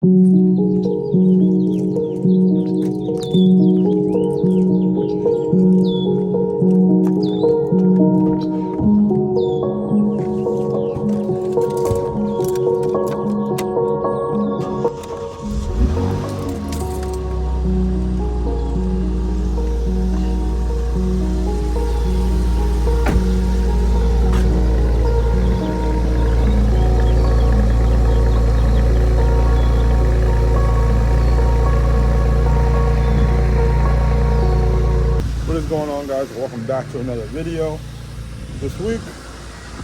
What is going on, guys? Welcome back to another video. This week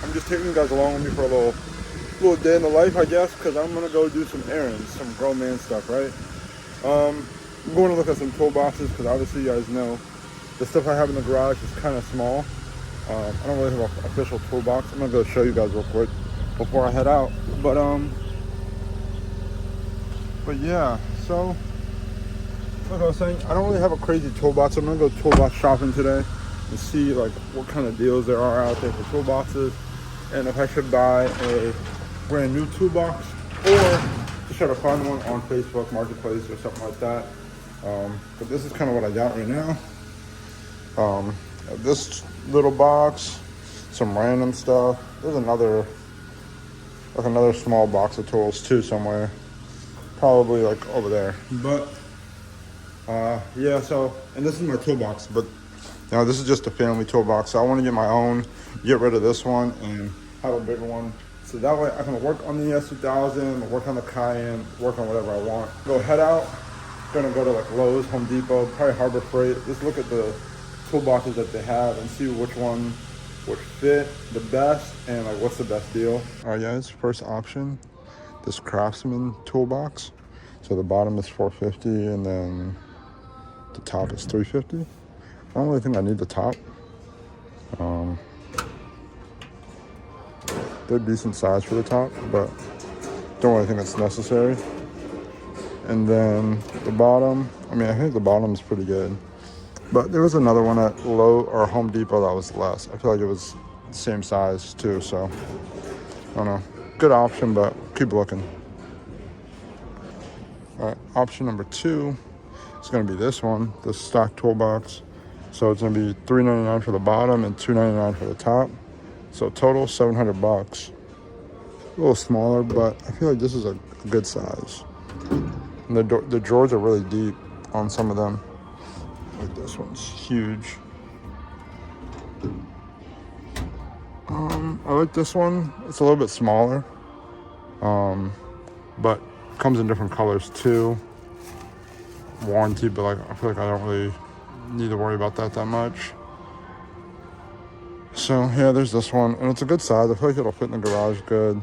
I'm just taking you guys along with me for a little day in the life, I guess, because I'm gonna go do some errands, some grown man stuff, right? I'm going to look at some toolboxes because obviously you guys know the stuff I have in the garage is kind of small. I don't really have an official toolbox. I'm gonna go show you guys real quick before I head out. But yeah, so like I was saying, I don't really have a crazy toolbox. I'm gonna go toolbox shopping today and see like what kind of deals there are out there for toolboxes, and if I should buy a brand new toolbox or just try to find one on Facebook Marketplace or something like that. But this is kind of what I got right now. This little box, some random stuff. There's another small box of tools too somewhere, probably like over there. But yeah, so, and this is my toolbox, but now this is just a family toolbox, so I want to get my own, get rid of this one and have a bigger one, so that way I can work on the S2000, work on the Cayenne, work on whatever I want. Go head out, gonna go to like Lowe's, Home Depot, probably Harbor Freight, just look at the toolboxes that they have and see which one would fit the best and like what's the best deal. All right, guys, first option, this Craftsman toolbox. So the bottom is $450 and then the top is $350. I don't really think I need the top. They're decent size for the top, but don't really think it's necessary. And then the bottom, I mean, I think the bottom is pretty good. But there was another one at Lowe's or Home Depot that was less. I feel like it was the same size too, so I don't know. Good option, but keep looking. All right, option number 2 is going to be this one, the stock toolbox. So it's going to be $399 for the bottom and $299 for the top. So total $700. A little smaller, but I feel like this is a good size. And the drawers are really deep on some of them. Like this one's huge. I like this one. It's a little bit smaller, but comes in different colors too. Warranty, but like I feel like I don't really need to worry about that much. So yeah, there's this one, and it's a good size. I feel like it'll fit in the garage good.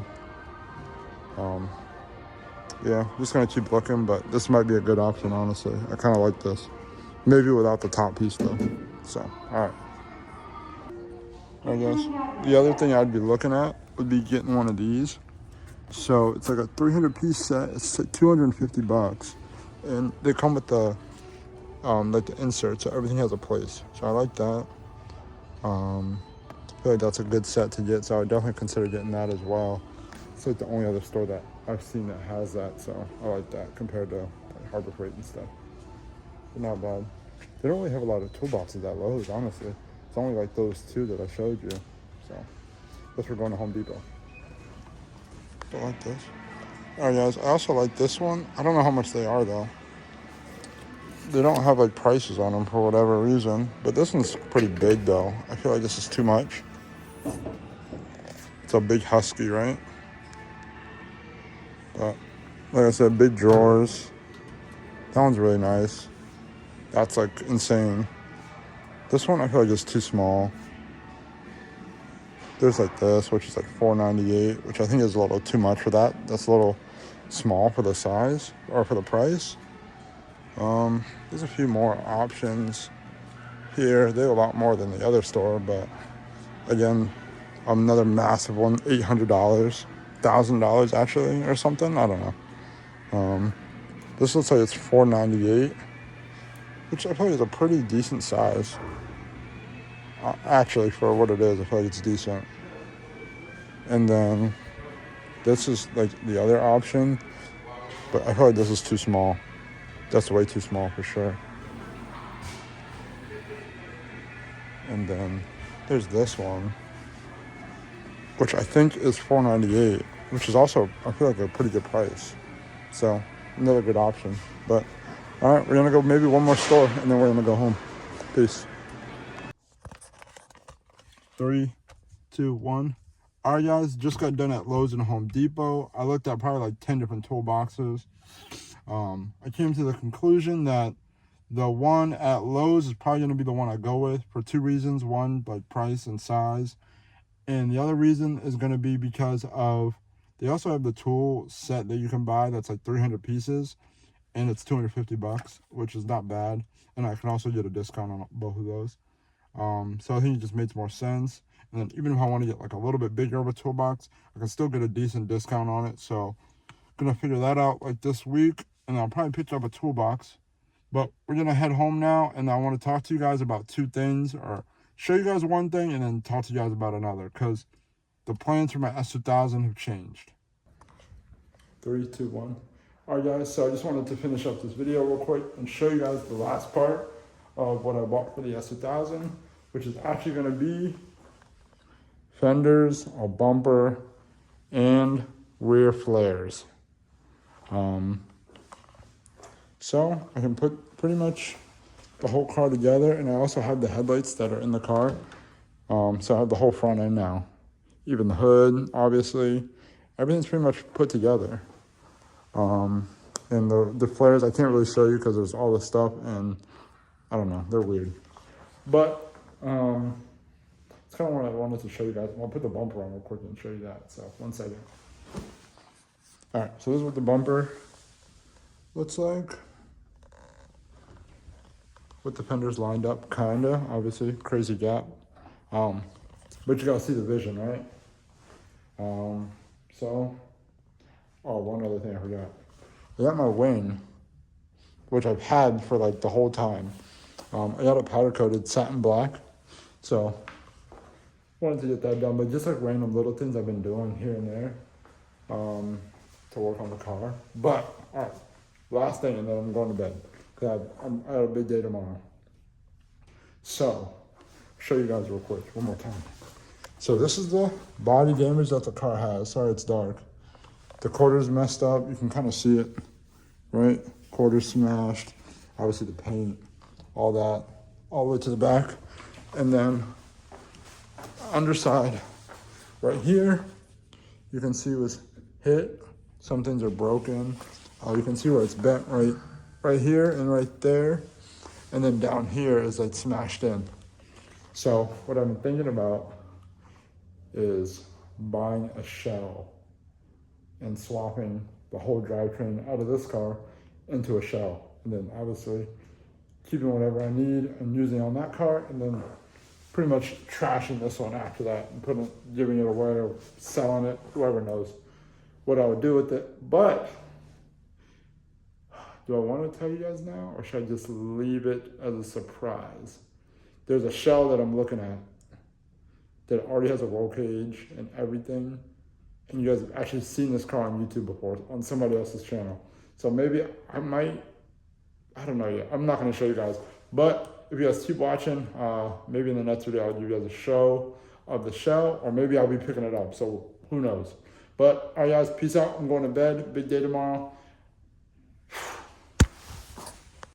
Yeah, just gonna keep looking, but this might be a good option, honestly. I kind of like this. Maybe without the top piece though. So, all right. I guess the other thing I'd be looking at would be getting one of these. So it's like a 300-piece set. It's like $250, and they come with the like the insert, so everything has a place. So I like that. I feel like that's a good set to get, so I would definitely consider getting that as well. It's like the only other store that I've seen that has that, so I like that compared to like Harbor Freight and stuff. But not bad. They don't really have a lot of toolboxes at Lowe's, honestly. It's only like those 2 that I showed you. So, guess we're going to Home Depot. I like this. Alright, guys, I also like this one. I don't know how much they are though. They don't have like prices on them for whatever reason, but this one's pretty big though. I feel like this is too much. It's a big husky, right? But like I said, big drawers. That one's really nice. That's like insane. This one I feel like is too small. There's like this, which is like $498, which I think is a little too much for that. That's a little small for the size or for the price. There's a few more options here. They have a lot more than the other store, but again, another massive one, $800, $1,000 actually, or something. I don't know. This looks like it's $498, which I feel like is a pretty decent size. Actually, for what it is, I feel like it's decent. And then this is like the other option. But I feel like this is too small. That's way too small for sure. And then there's this one, which I think is $4.98, which is also, I feel like, a pretty good price. So another good option. But all right, we're gonna go maybe one more store and then we're gonna go home. Peace. 3, 2, 1. All right, guys, just got done at Lowe's and Home Depot. I looked at probably like 10 different toolboxes. I came to the conclusion that the one at Lowe's is probably going to be the one I go with for 2 reasons. One, like price and size. And the other reason is going to be because of, they also have the tool set that you can buy that's like 300 pieces. And it's $250, which is not bad. And I can also get a discount on both of those. So I think it just makes more sense. And then even if I want to get like a little bit bigger of a toolbox, I can still get a decent discount on it. So I'm going to figure that out like this week. And I'll probably pick up a toolbox. But we're going to head home now. And I want to talk to you guys about 2 things. Or show you guys one thing and then talk to you guys about another. Because the plans for my S2000 have changed. 3, 2, 1. Alright guys, so I just wanted to finish up this video real quick and show you guys the last part of what I bought for the S2000, which is actually going to be fenders, a bumper, and rear flares. So I can put pretty much the whole car together, and I also have the headlights that are in the car. So I have the whole front end now, even the hood, obviously. Everything's pretty much put together. And the flares I can't really show you because there's all this stuff and I don't know, they're weird. But it's kind of what I wanted to show you guys. I'll put the bumper on real quick and show you that. So 1 second. All right, so this is what the bumper looks like. With the fenders lined up, kinda, obviously, crazy gap. But you gotta see the vision, right? One other thing I forgot. I got my wing, which I've had for like the whole time. I got it powder coated satin black. So wanted to get that done, but just like random little things I've been doing here and there to work on the car. But all right, last thing, and then I'm going to bed because I have a big day tomorrow. So I'll show you guys real quick one more time. So this is the body damage that the car has. Sorry, it's dark. The quarter's messed up. You can kind of see it, right? Quarter's smashed. Obviously the paint, all that, all the way to the back. And then underside, right here, you can see it was hit. Some things are broken. You can see where it's bent right here and right there. And then down here is like smashed in. So what I'm thinking about is buying a shell and swapping the whole drivetrain out of this car into a shell. And then obviously keeping whatever I need and using on that car, and then pretty much trashing this one after that and giving it away or selling it, whoever knows what I would do with it. But do I want to tell you guys now, or should I just leave it as a surprise? There's a shell that I'm looking at that already has a roll cage and everything. And you guys have actually seen this car on YouTube before, on somebody else's channel. So maybe I don't know yet. I'm not gonna show you guys. But if you guys keep watching, maybe in the next video I'll give you guys a show of the shell, or maybe I'll be picking it up, so who knows. But all right guys, peace out. I'm going to bed, big day tomorrow.